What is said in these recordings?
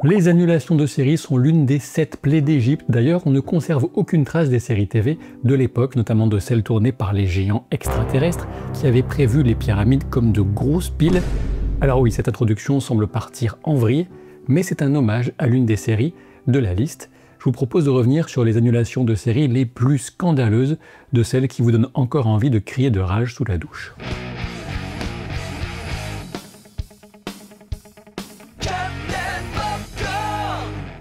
Les annulations de séries sont l'une des 7 plaies d'Égypte. D'ailleurs, on ne conserve aucune trace des séries TV de l'époque, notamment de celles tournées par les géants extraterrestres qui avaient prévu les pyramides comme de grosses piles. Alors oui, cette introduction semble partir en vrille, mais c'est un hommage à l'une des séries de la liste. Je vous propose de revenir sur les annulations de séries les plus scandaleuses, de celles qui vous donnent encore envie de crier de rage sous la douche.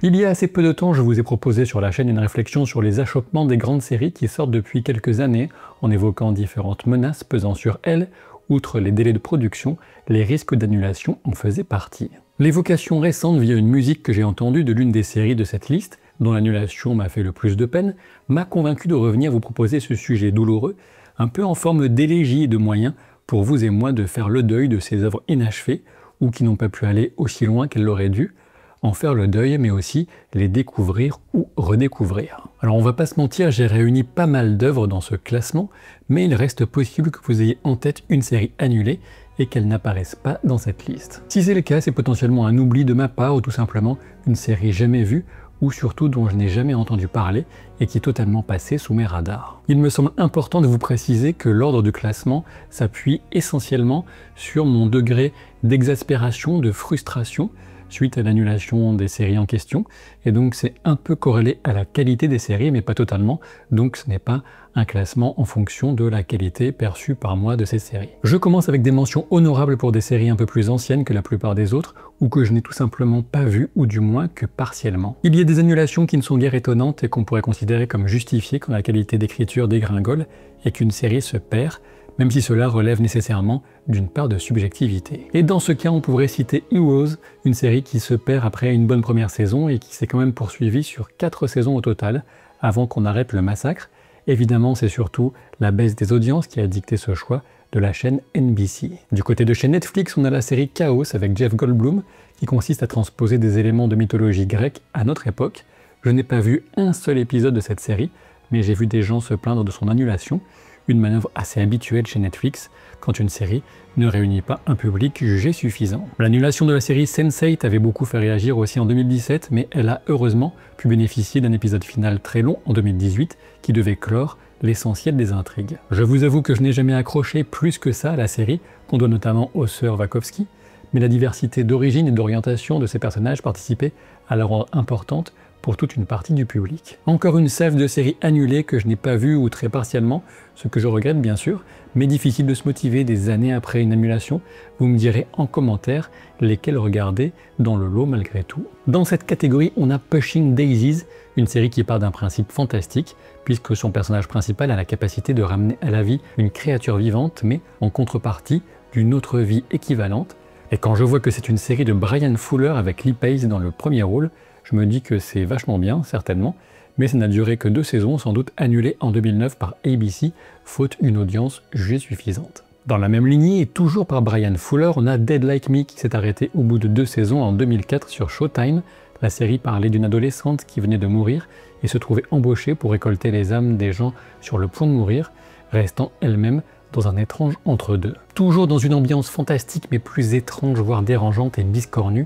Il y a assez peu de temps, je vous ai proposé sur la chaîne une réflexion sur les achoppements des grandes séries qui sortent depuis quelques années, en évoquant différentes menaces pesant sur elles. Outre les délais de production, les risques d'annulation en faisaient partie. L'évocation récente via une musique que j'ai entendue de l'une des séries de cette liste, dont l'annulation m'a fait le plus de peine, m'a convaincu de revenir vous proposer ce sujet douloureux, un peu en forme d'élégie et de moyen pour vous et moi de faire le deuil de ces œuvres inachevées, ou qui n'ont pas pu aller aussi loin qu'elles l'auraient dû, en faire le deuil, mais aussi les découvrir ou redécouvrir. Alors on va pas se mentir, j'ai réuni pas mal d'œuvres dans ce classement, mais il reste possible que vous ayez en tête une série annulée et qu'elle n'apparaisse pas dans cette liste. Si c'est le cas, c'est potentiellement un oubli de ma part ou tout simplement une série jamais vue ou surtout dont je n'ai jamais entendu parler et qui est totalement passée sous mes radars. Il me semble important de vous préciser que l'ordre du classement s'appuie essentiellement sur mon degré d'exaspération, de frustration, suite à l'annulation des séries en question, et donc c'est un peu corrélé à la qualité des séries, mais pas totalement, donc ce n'est pas un classement en fonction de la qualité perçue par moi de ces séries. Je commence avec des mentions honorables pour des séries un peu plus anciennes que la plupart des autres, ou que je n'ai tout simplement pas vues, ou du moins que partiellement. Il y a des annulations qui ne sont guère étonnantes et qu'on pourrait considérer comme justifiées quand la qualité d'écriture dégringole et qu'une série se perd, même si cela relève nécessairement d'une part de subjectivité. Et dans ce cas, on pourrait citer Heroes, une série qui se perd après une bonne première saison et qui s'est quand même poursuivie sur 4 saisons au total, avant qu'on arrête le massacre. Évidemment, c'est surtout la baisse des audiences qui a dicté ce choix de la chaîne NBC. Du côté de chez Netflix, on a la série Chaos avec Jeff Goldblum, qui consiste à transposer des éléments de mythologie grecque à notre époque. Je n'ai pas vu un seul épisode de cette série, mais j'ai vu des gens se plaindre de son annulation, une manœuvre assez habituelle chez Netflix quand une série ne réunit pas un public jugé suffisant. L'annulation de la série Sense8 avait beaucoup fait réagir aussi en 2017, mais elle a heureusement pu bénéficier d'un épisode final très long en 2018 qui devait clore l'essentiel des intrigues. Je vous avoue que je n'ai jamais accroché plus que ça à la série, qu'on doit notamment aux sœurs Wachowski, mais la diversité d'origine et d'orientation de ces personnages participait à la rendre importante pour toute une partie du public. Encore une salve de séries annulées que je n'ai pas vues ou très partiellement, ce que je regrette bien sûr, mais difficile de se motiver des années après une annulation. Vous me direz en commentaire lesquelles regarder dans le lot malgré tout. Dans cette catégorie, on a Pushing Daisies, une série qui part d'un principe fantastique, puisque son personnage principal a la capacité de ramener à la vie une créature vivante, mais en contrepartie d'une autre vie équivalente. Et quand je vois que c'est une série de Bryan Fuller avec Lee Pace dans le premier rôle, je me dis que c'est vachement bien, certainement, mais ça n'a duré que 2 saisons, sans doute annulées en 2009 par ABC, faute une audience jugée suffisante. Dans la même lignée, et toujours par Bryan Fuller, on a Dead Like Me qui s'est arrêté au bout de 2 saisons en 2004 sur Showtime. La série parlait d'une adolescente qui venait de mourir et se trouvait embauchée pour récolter les âmes des gens sur le point de mourir, restant elle-même dans un étrange entre-deux. Toujours dans une ambiance fantastique mais plus étrange, voire dérangeante et biscornue,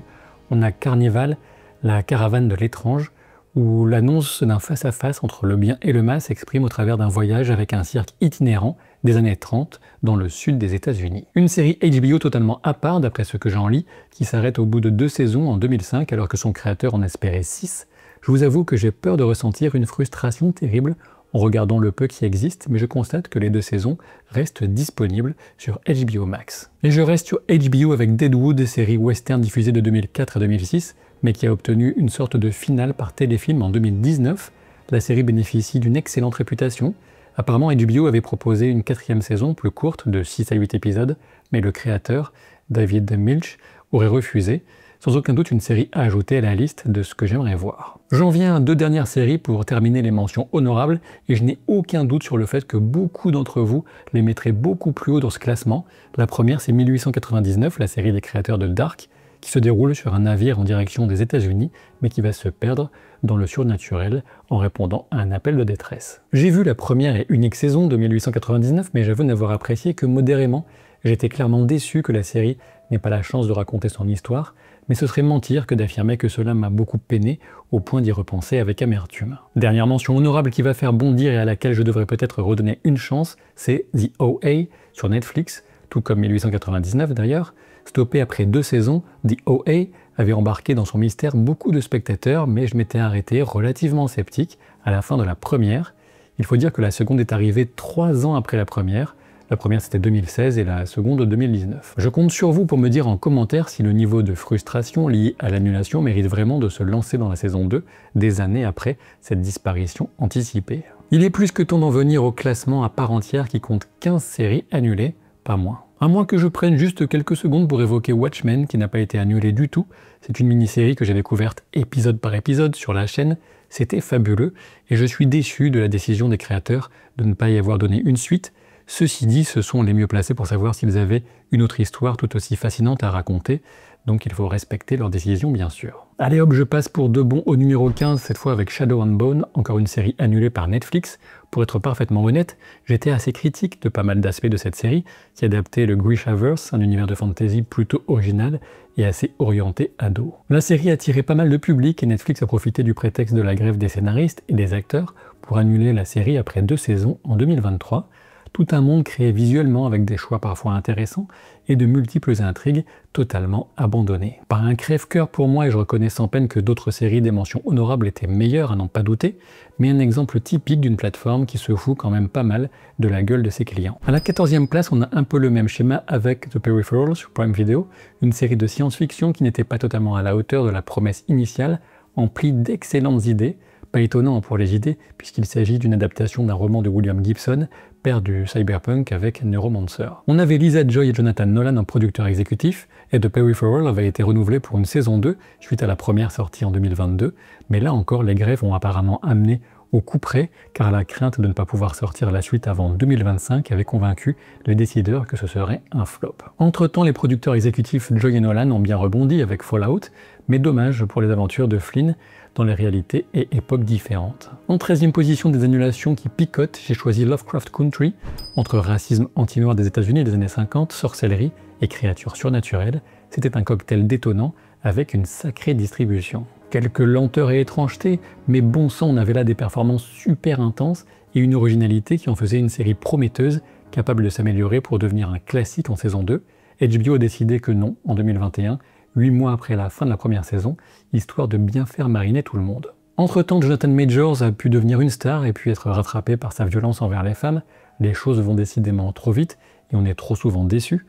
on a Carnival, la caravane de l'étrange, où l'annonce d'un face-à-face entre le bien et le mal s'exprime au travers d'un voyage avec un cirque itinérant des années 30 dans le sud des États-Unis. Une série HBO totalement à part, d'après ce que j'en lis, qui s'arrête au bout de 2 saisons en 2005 alors que son créateur en espérait 6. Je vous avoue que j'ai peur de ressentir une frustration terrible en regardant le peu qui existe, mais je constate que les 2 saisons restent disponibles sur HBO Max. Et je reste sur HBO avec Deadwood, série western diffusée de 2004 à 2006, mais qui a obtenu une sorte de finale par téléfilm en 2019. La série bénéficie d'une excellente réputation. Apparemment, HBO avait proposé une 4e saison plus courte de 6 à 8 épisodes, mais le créateur, David Milch, aurait refusé. Sans aucun doute une série à ajouter à la liste de ce que j'aimerais voir. J'en viens à 2 dernières séries pour terminer les mentions honorables, et je n'ai aucun doute sur le fait que beaucoup d'entre vous les mettraient beaucoup plus haut dans ce classement. La première, c'est 1899, la série des créateurs de Dark, qui se déroule sur un navire en direction des États-Unis, mais qui va se perdre dans le surnaturel en répondant à un appel de détresse. J'ai vu la première et unique saison de 1899, mais j'avoue n'avoir apprécié que modérément. J'étais clairement déçu que la série n'ait pas la chance de raconter son histoire, mais ce serait mentir que d'affirmer que cela m'a beaucoup peiné au point d'y repenser avec amertume. Dernière mention honorable qui va faire bondir et à laquelle je devrais peut-être redonner une chance, c'est The OA sur Netflix, tout comme 1899 d'ailleurs. Stoppé après 2 saisons, The OA avait embarqué dans son mystère beaucoup de spectateurs, mais je m'étais arrêté relativement sceptique à la fin de la première. Il faut dire que la seconde est arrivée 3 ans après la première. La première c'était 2016 et la seconde 2019. Je compte sur vous pour me dire en commentaire si le niveau de frustration lié à l'annulation mérite vraiment de se lancer dans la saison 2 des années après cette disparition anticipée. Il est plus que temps d'en venir au classement à part entière qui compte 15 séries annulées, pas moins. À moins que je prenne juste quelques secondes pour évoquer Watchmen qui n'a pas été annulé du tout. C'est une mini-série que j'ai découverte épisode par épisode sur la chaîne. C'était fabuleux et je suis déçu de la décision des créateurs de ne pas y avoir donné une suite. Ceci dit, ce sont les mieux placés pour savoir s'ils avaient une autre histoire tout aussi fascinante à raconter, donc il faut respecter leurs décisions bien sûr. Allez hop, je passe pour de bon au numéro 15, cette fois avec Shadow and Bone, encore une série annulée par Netflix. Pour être parfaitement honnête, j'étais assez critique de pas mal d'aspects de cette série, qui adaptait le Grishaverse, un univers de fantasy plutôt original et assez orienté ado. La série a attiré pas mal de public et Netflix a profité du prétexte de la grève des scénaristes et des acteurs pour annuler la série après 2 saisons en 2023. Tout un monde créé visuellement avec des choix parfois intéressants et de multiples intrigues totalement abandonnées. Par un crève-cœur pour moi, et je reconnais sans peine que d'autres séries des mentions honorables étaient meilleures à n'en pas douter, mais un exemple typique d'une plateforme qui se fout quand même pas mal de la gueule de ses clients. À la 14e place, on a un peu le même schéma avec The Peripheral sur Prime Video, une série de science-fiction qui n'était pas totalement à la hauteur de la promesse initiale, emplie d'excellentes idées. Pas étonnant pour les idées, puisqu'il s'agit d'une adaptation d'un roman de William Gibson, père du cyberpunk avec Neuromancer. On avait Lisa Joy et Jonathan Nolan en producteur exécutif, et The Peripheral avait été renouvelé pour une saison 2, suite à la première sortie en 2022, mais là encore les grèves ont apparemment amené au coup près, car la crainte de ne pas pouvoir sortir la suite avant 2025 avait convaincu les décideurs que ce serait un flop. Entre-temps, les producteurs exécutifs Joy et Nolan ont bien rebondi avec Fallout, mais dommage pour les aventures de Flynn, dans les réalités et époques différentes. En 13e position des annulations qui picotent, j'ai choisi Lovecraft Country, entre racisme anti-noir des États-Unis des années 50, sorcellerie et créatures surnaturelles. C'était un cocktail détonnant avec une sacrée distribution. Quelques lenteurs et étrangetés, mais bon sang, on avait là des performances super intenses et une originalité qui en faisait une série prometteuse, capable de s'améliorer pour devenir un classique en saison 2. HBO a décidé que non, en 2021, 8 mois après la fin de la première saison, histoire de bien faire mariner tout le monde. Entre-temps, Jonathan Majors a pu devenir une star et puis être rattrapé par sa violence envers les femmes. Les choses vont décidément trop vite et on est trop souvent déçu.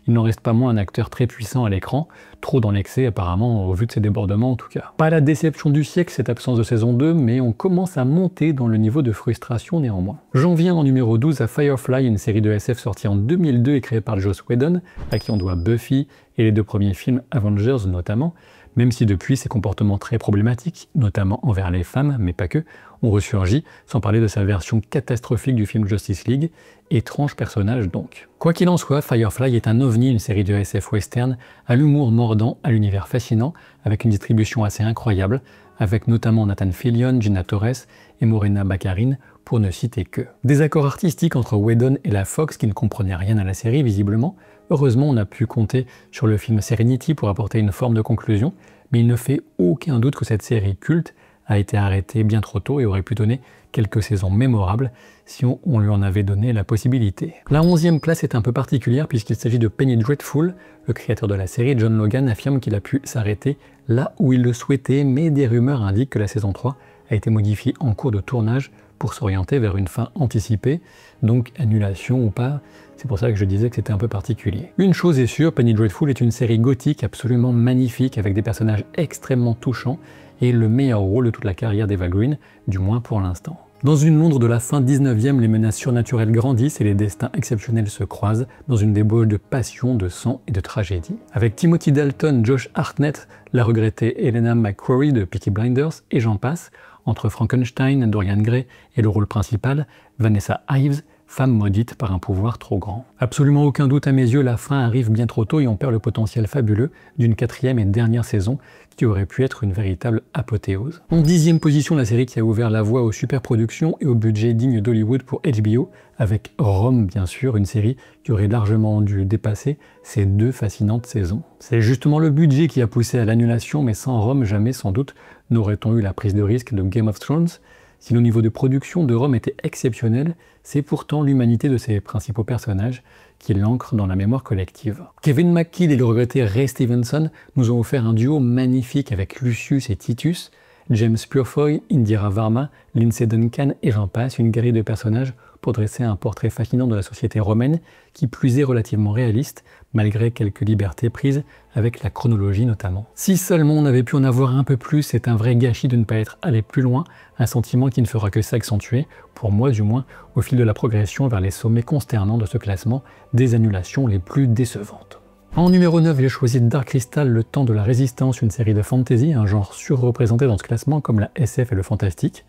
Il n'en reste pas moins un acteur très puissant à l'écran, trop dans l'excès apparemment au vu de ses débordements en tout cas. Pas la déception du siècle cette absence de saison 2, mais on commence à monter dans le niveau de frustration néanmoins. J'en viens en numéro 12 à Firefly, une série de SF sortie en 2002 et créée par Joss Whedon, à qui on doit Buffy et les 2 premiers films Avengers notamment, même si depuis ses comportements très problématiques, notamment envers les femmes, mais pas que, ont ressurgi, sans parler de sa version catastrophique du film Justice League, étrange personnage donc. Quoi qu'il en soit, Firefly est un ovni, une série de SF western, à l'humour mordant, à l'univers fascinant, avec une distribution assez incroyable, avec notamment Nathan Fillion, Gina Torres et Morena Baccarin, pour ne citer que. Des accords artistiques entre Whedon et la Fox qui ne comprenaient rien à la série visiblement. Heureusement, on a pu compter sur le film Serenity pour apporter une forme de conclusion, mais il ne fait aucun doute que cette série culte a été arrêtée bien trop tôt et aurait pu donner quelques saisons mémorables si on lui en avait donné la possibilité. La 11e place est un peu particulière puisqu'il s'agit de Penny Dreadful. Le créateur de la série, John Logan, affirme qu'il a pu s'arrêter là où il le souhaitait, mais des rumeurs indiquent que la saison 3 a été modifiée en cours de tournage pour s'orienter vers une fin anticipée, donc annulation ou pas, c'est pour ça que je disais que c'était un peu particulier. Une chose est sûre, Penny Dreadful est une série gothique absolument magnifique avec des personnages extrêmement touchants et le meilleur rôle de toute la carrière d'Eva Green, du moins pour l'instant. Dans une Londres de la fin 19e, les menaces surnaturelles grandissent et les destins exceptionnels se croisent dans une débauche de passion, de sang et de tragédie. Avec Timothy Dalton, Josh Hartnett, la regrettée Helena McCrory de Peaky Blinders et j'en passe, entre Frankenstein, Dorian Gray et le rôle principal, Vanessa Ives, femme maudite par un pouvoir trop grand. Absolument aucun doute à mes yeux, la fin arrive bien trop tôt et on perd le potentiel fabuleux d'une 4e et dernière saison qui aurait pu être une véritable apothéose. En 10e position, la série qui a ouvert la voie aux superproductions et au budget digne d'Hollywood pour HBO, avec Rome bien sûr, une série qui aurait largement dû dépasser ces 2 fascinantes saisons. C'est justement le budget qui a poussé à l'annulation, mais sans Rome, jamais sans doute n'aurait-on eu la prise de risque de Game of Thrones. Si le niveau de production de Rome était exceptionnel, c'est pourtant l'humanité de ses principaux personnages qui l'ancre dans la mémoire collective. Kevin McKidd et le regretté Ray Stevenson nous ont offert un duo magnifique avec Lucius et Titus, James Purefoy, Indira Varma, Lindsay Duncan et j'en passe, une galerie de personnages pour dresser un portrait fascinant de la société romaine, qui plus est relativement réaliste, malgré quelques libertés prises avec la chronologie notamment. Si seulement on avait pu en avoir un peu plus, c'est un vrai gâchis de ne pas être allé plus loin, un sentiment qui ne fera que s'accentuer, pour moi du moins, au fil de la progression vers les sommets consternants de ce classement des annulations les plus décevantes. En numéro 9, j'ai choisi Dark Crystal, le temps de la résistance, une série de fantasy, un genre surreprésenté dans ce classement comme la SF et le fantastique.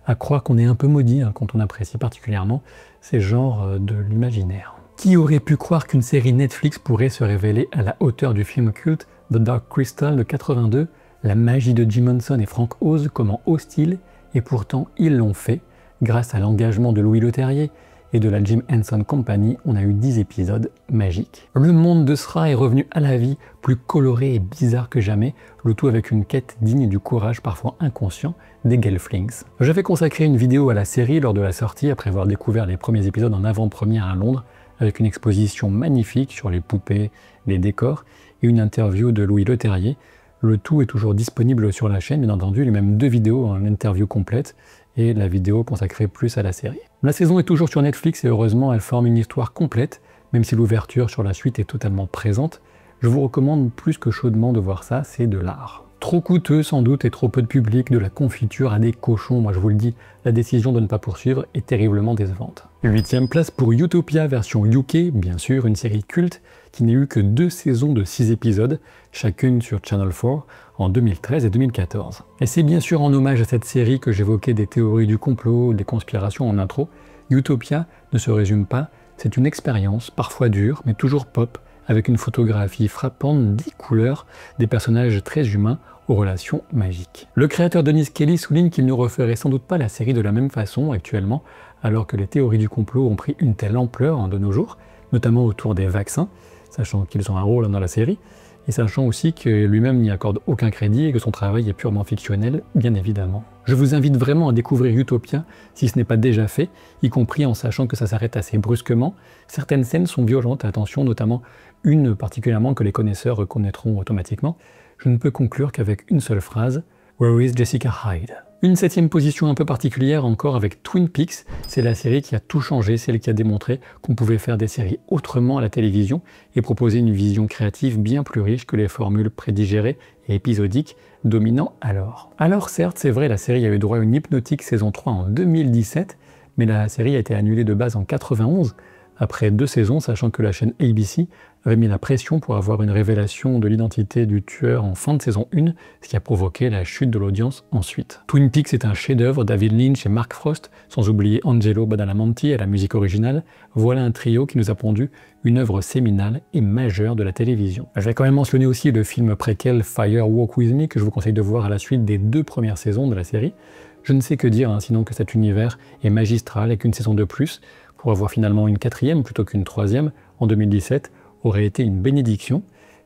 À croire qu'on est un peu maudit quand on apprécie particulièrement ces genres de l'imaginaire. Qui aurait pu croire qu'une série Netflix pourrait se révéler à la hauteur du film culte The Dark Crystal de 82, la magie de Jim Henson et Frank Oz, comment hostile, et pourtant ils l'ont fait, grâce à l'engagement de Louis Leterrier et de la Jim Henson Company, on a eu 10 épisodes magiques. Le monde de Sra est revenu à la vie, plus coloré et bizarre que jamais, le tout avec une quête digne du courage parfois inconscient des Gelflings. J'avais consacré une vidéo à la série lors de la sortie, après avoir découvert les premiers épisodes en avant-première à Londres, avec une exposition magnifique sur les poupées, les décors, et une interview de Louis Leterrier. Le tout est toujours disponible sur la chaîne, bien entendu, il y a même 2 vidéos en interview complète, et la vidéo consacrée plus à la série. La saison est toujours sur Netflix et heureusement elle forme une histoire complète, même si l'ouverture sur la suite est totalement présente. Je vous recommande plus que chaudement de voir ça, c'est de l'art. Trop coûteux sans doute et trop peu de public, de la confiture à des cochons, moi je vous le dis, la décision de ne pas poursuivre est terriblement décevante. 8e place pour Utopia version UK, bien sûr, une série culte qui n'a eu que 2 saisons de 6 épisodes, chacune sur Channel 4, en 2013 et 2014. Et c'est bien sûr en hommage à cette série que j'évoquais des théories du complot, des conspirations en intro. Utopia ne se résume pas, c'est une expérience, parfois dure, mais toujours pop, avec une photographie frappante, 10 couleurs, des personnages très humains aux relations magiques. Le créateur Dennis Kelly souligne qu'il ne referait sans doute pas la série de la même façon actuellement, alors que les théories du complot ont pris une telle ampleur de nos jours, notamment autour des vaccins, sachant qu'ils ont un rôle dans la série, et sachant aussi que lui-même n'y accorde aucun crédit et que son travail est purement fictionnel, bien évidemment. Je vous invite vraiment à découvrir Utopia, si ce n'est pas déjà fait, y compris en sachant que ça s'arrête assez brusquement. Certaines scènes sont violentes, attention, notamment une particulièrement que les connaisseurs reconnaîtront automatiquement. Je ne peux conclure qu'avec une seule phrase, « Where is Jessica Hyde ?» Une 7e position un peu particulière encore avec Twin Peaks, c'est la série qui a tout changé, celle qui a démontré qu'on pouvait faire des séries autrement à la télévision et proposer une vision créative bien plus riche que les formules prédigérées et épisodiques dominant alors. Alors certes, c'est vrai, la série a eu droit à une hypnotique saison 3 en 2017, mais la série a été annulée de base en 91, après 2 saisons, sachant que la chaîne ABC avait mis la pression pour avoir une révélation de l'identité du tueur en fin de saison 1, ce qui a provoqué la chute de l'audience ensuite. Twin Peaks est un chef-d'œuvre, David Lynch et Mark Frost, sans oublier Angelo Badalamenti à la musique originale. Voilà un trio qui nous a pondu une œuvre séminale et majeure de la télévision. Je vais quand même mentionner aussi le film préquel Fire Walk With Me, que je vous conseille de voir à la suite des 2 premières saisons de la série. Je ne sais que dire, sinon que cet univers est magistral et qu'une saison de plus, pour avoir finalement une 4e plutôt qu'une 3e en 2017, aurait été une bénédiction.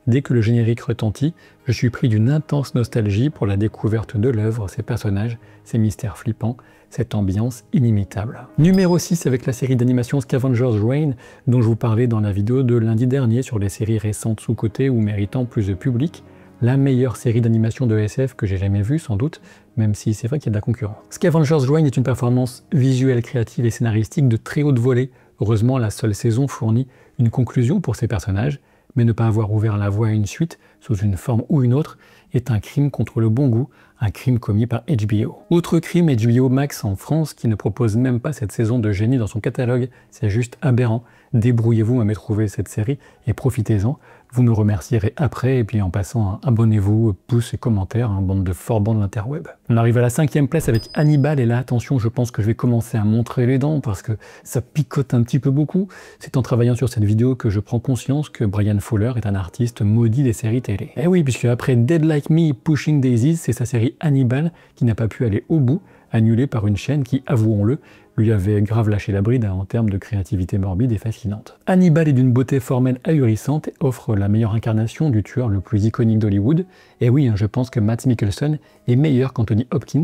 Dès que le générique retentit, je suis pris d'une intense nostalgie pour la découverte de l'œuvre, ses personnages, ses mystères flippants, cette ambiance inimitable. Numéro 6 avec la série d'animation Scavenger's Reign, dont je vous parlais dans la vidéo de lundi dernier sur les séries récentes sous-cotées ou méritant plus de public. La meilleure série d'animation de SF que j'ai jamais vue, sans doute, même si c'est vrai qu'il y a de la concurrence. Scavenger's Reign est une performance visuelle, créative et scénaristique de très haute volée. Heureusement, la seule saison fournit une conclusion pour ces personnages, mais ne pas avoir ouvert la voie à une suite, sous une forme ou une autre, est un crime contre le bon goût, un crime commis par HBO. Autre crime, HBO Max en France, qui ne propose même pas cette saison de génie dans son catalogue, c'est juste aberrant. Débrouillez-vous à me trouver cette série et profitez-en. Vous me remercierez après, et puis en passant, abonnez-vous, pouces et commentaires, bande de forbans de l'interweb. On arrive à la 5e place avec Hannibal, et là, attention, je pense que je vais commencer à montrer les dents, parce que ça picote un petit peu beaucoup. C'est en travaillant sur cette vidéo que je prends conscience que Bryan Fuller est un artiste maudit des séries télé. Et oui, puisque après Dead Like Me, Pushing Daisies, c'est sa série Hannibal qui n'a pas pu aller au bout, annulée par une chaîne qui, avouons-le, lui avait grave lâché la bride en termes de créativité morbide et fascinante. Hannibal est d'une beauté formelle ahurissante et offre la meilleure incarnation du tueur le plus iconique d'Hollywood. Et oui, je pense que Mads Mikkelsen est meilleur qu'Anthony Hopkins,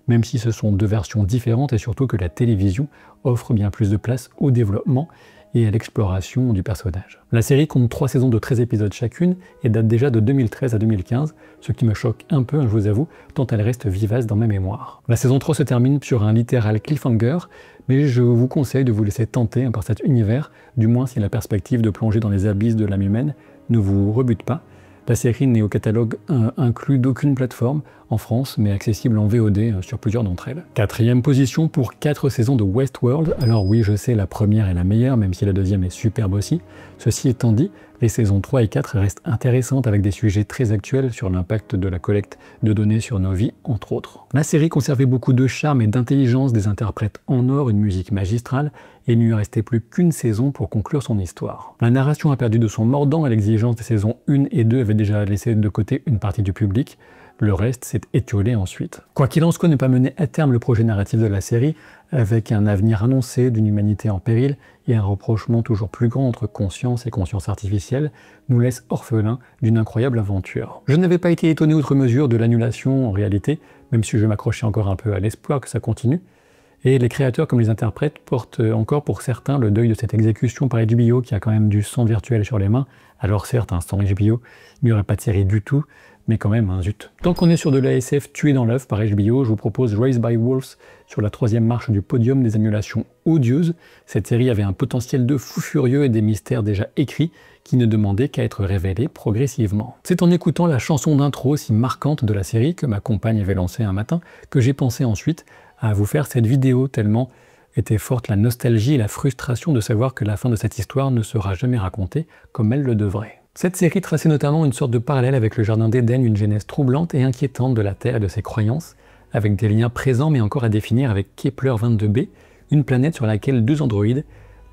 même si ce sont deux versions différentes et surtout que la télévision offre bien plus de place au développement et à l'exploration du personnage. La série compte 3 saisons de 13 épisodes chacune et date déjà de 2013 à 2015, ce qui me choque un peu, je vous avoue, tant elle reste vivace dans ma mémoire. La saison 3 se termine sur un littéral cliffhanger, mais je vous conseille de vous laisser tenter par cet univers, du moins si la perspective de plonger dans les abysses de l'âme humaine ne vous rebute pas. La série n'est au catalogue inclus d'aucune plateforme en France, mais accessible en VOD sur plusieurs d'entre elles. 4e position pour 4 saisons de Westworld. Alors oui, je sais, la première est la meilleure, même si la deuxième est superbe aussi. Ceci étant dit, les saisons 3 et 4 restent intéressantes avec des sujets très actuels sur l'impact de la collecte de données sur nos vies, entre autres. La série conservait beaucoup de charme et d'intelligence, des interprètes en or, une musique magistrale, et il ne lui restait plus qu'une saison pour conclure son histoire. La narration a perdu de son mordant et l'exigence des saisons 1 et 2 avait déjà laissé de côté une partie du public. Le reste s'est étiolé ensuite. Quoi qu'il en soit, ne pas mener à terme le projet narratif de la série, avec un avenir annoncé d'une humanité en péril et un rapprochement toujours plus grand entre conscience et conscience artificielle, nous laisse orphelins d'une incroyable aventure. Je n'avais pas été étonné outre mesure de l'annulation en réalité, même si je m'accrochais encore un peu à l'espoir que ça continue. Et les créateurs comme les interprètes portent encore pour certains le deuil de cette exécution par HBO qui a quand même du sang virtuel sur les mains. Alors certes, sans HBO, il n'y aurait pas de série du tout, mais quand même, zut. Tant qu'on est sur de l'ASF tué dans l'œuf par HBO, je vous propose Raised by Wolves sur la 3e marche du podium des annulations odieuses. Cette série avait un potentiel de fou furieux et des mystères déjà écrits qui ne demandaient qu'à être révélés progressivement. C'est en écoutant la chanson d'intro si marquante de la série que ma compagne avait lancée un matin que j'ai pensé ensuite à vous faire cette vidéo tellement était forte la nostalgie et la frustration de savoir que la fin de cette histoire ne sera jamais racontée comme elle le devrait. Cette série traçait notamment une sorte de parallèle avec le Jardin d'Éden, une genèse troublante et inquiétante de la Terre et de ses croyances, avec des liens présents mais encore à définir avec Kepler 22b, une planète sur laquelle 2 androïdes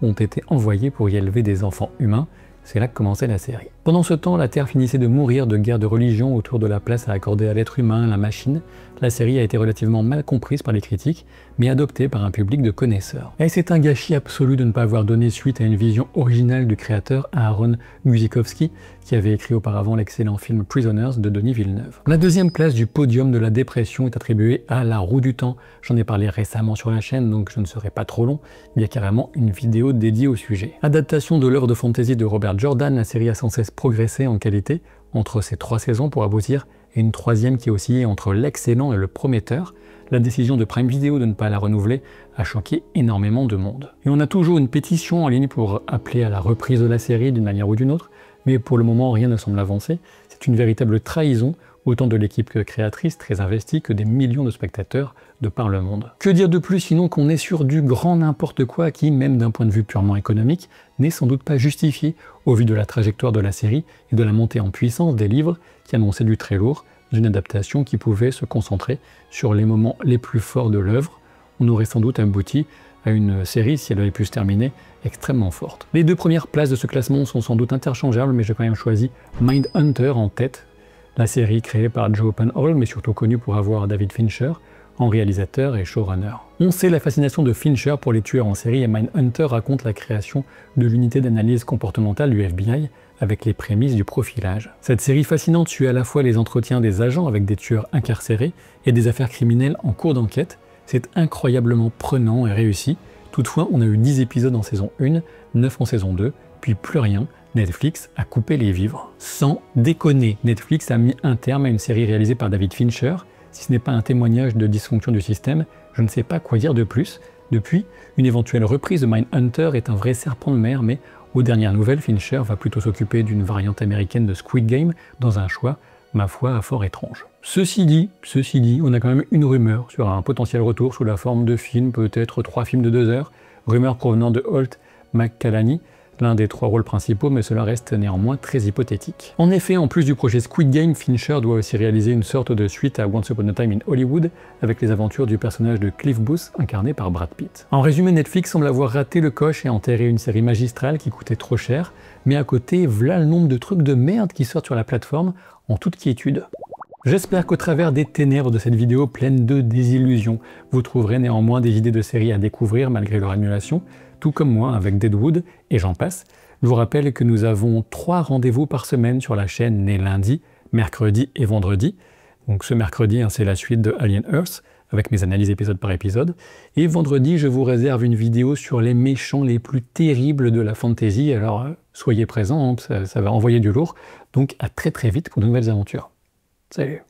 ont été envoyés pour y élever des enfants humains. C'est là que commençait la série. Pendant ce temps, la Terre finissait de mourir de guerres de religion autour de la place à accorder à l'être humain, la machine. La série a été relativement mal comprise par les critiques, mais adoptée par un public de connaisseurs. Et c'est un gâchis absolu de ne pas avoir donné suite à une vision originale du créateur Aaron Guzikowski, qui avait écrit auparavant l'excellent film Prisoners de Denis Villeneuve. La 2e place du podium de la dépression est attribuée à La Roue du Temps. J'en ai parlé récemment sur la chaîne, donc je ne serai pas trop long. Il y a carrément une vidéo dédiée au sujet. Adaptation de l'œuvre de fantasy de Robert Jordan, la série a sans cesse progressé en qualité entre ces 3 saisons pour aboutir à une 3e qui oscillait entre l'excellent et le prometteur. La décision de Prime Video de ne pas la renouveler a choqué énormément de monde. Et on a toujours une pétition en ligne pour appeler à la reprise de la série d'une manière ou d'une autre, mais pour le moment rien ne semble avancer. C'est une véritable trahison, autant de l'équipe créatrice très investie que des millions de spectateurs de par le monde. Que dire de plus sinon qu'on est sur du grand n'importe quoi qui, même d'un point de vue purement économique, n'est sans doute pas justifié au vu de la trajectoire de la série et de la montée en puissance des livres qui annonçaient du très lourd, d'une adaptation qui pouvait se concentrer sur les moments les plus forts de l'œuvre. On aurait sans doute abouti à une série, si elle avait pu se terminer, extrêmement forte. Les 2 premières places de ce classement sont sans doute interchangeables, mais j'ai quand même choisi Mindhunter en tête, la série créée par Joe Penhall, mais surtout connue pour avoir David Fincher en réalisateur et showrunner. On sait la fascination de Fincher pour les tueurs en série et Mindhunter raconte la création de l'unité d'analyse comportementale du FBI avec les prémices du profilage. Cette série fascinante suit à la fois les entretiens des agents avec des tueurs incarcérés et des affaires criminelles en cours d'enquête. C'est incroyablement prenant et réussi. Toutefois, on a eu 10 épisodes en saison 1, 9 en saison 2, puis plus rien. Netflix a coupé les vivres. Sans déconner, Netflix a mis un terme à une série réalisée par David Fincher. Si ce n'est pas un témoignage de dysfonction du système, je ne sais pas quoi dire de plus. Depuis, une éventuelle reprise de Mindhunter est un vrai serpent de mer, mais aux dernières nouvelles, Fincher va plutôt s'occuper d'une variante américaine de Squid Game dans un choix, ma foi, fort étrange. Ceci dit, on a quand même une rumeur sur un potentiel retour sous la forme de film, peut-être 3 films de 2 heures, rumeur provenant de Holt McCallany, l'un des 3 rôles principaux, mais cela reste néanmoins très hypothétique. En effet, en plus du projet Squid Game, Fincher doit aussi réaliser une sorte de suite à Once Upon a Time in Hollywood, avec les aventures du personnage de Cliff Booth, incarné par Brad Pitt. En résumé, Netflix semble avoir raté le coche et enterré une série magistrale qui coûtait trop cher, mais à côté, voilà le nombre de trucs de merde qui sortent sur la plateforme en toute quiétude. J'espère qu'au travers des ténèbres de cette vidéo pleine de désillusions, vous trouverez néanmoins des idées de séries à découvrir malgré leur annulation, tout comme moi avec Deadwood, et j'en passe. Je vous rappelle que nous avons 3 rendez-vous par semaine sur la chaîne les lundis, mercredis et vendredis. Donc ce mercredi, c'est la suite de Alien Earth, avec mes analyses épisode par épisode. Et vendredi, je vous réserve une vidéo sur les méchants les plus terribles de la fantasy. Alors soyez présents, ça va envoyer du lourd. Donc à très vite pour de nouvelles aventures. Salut!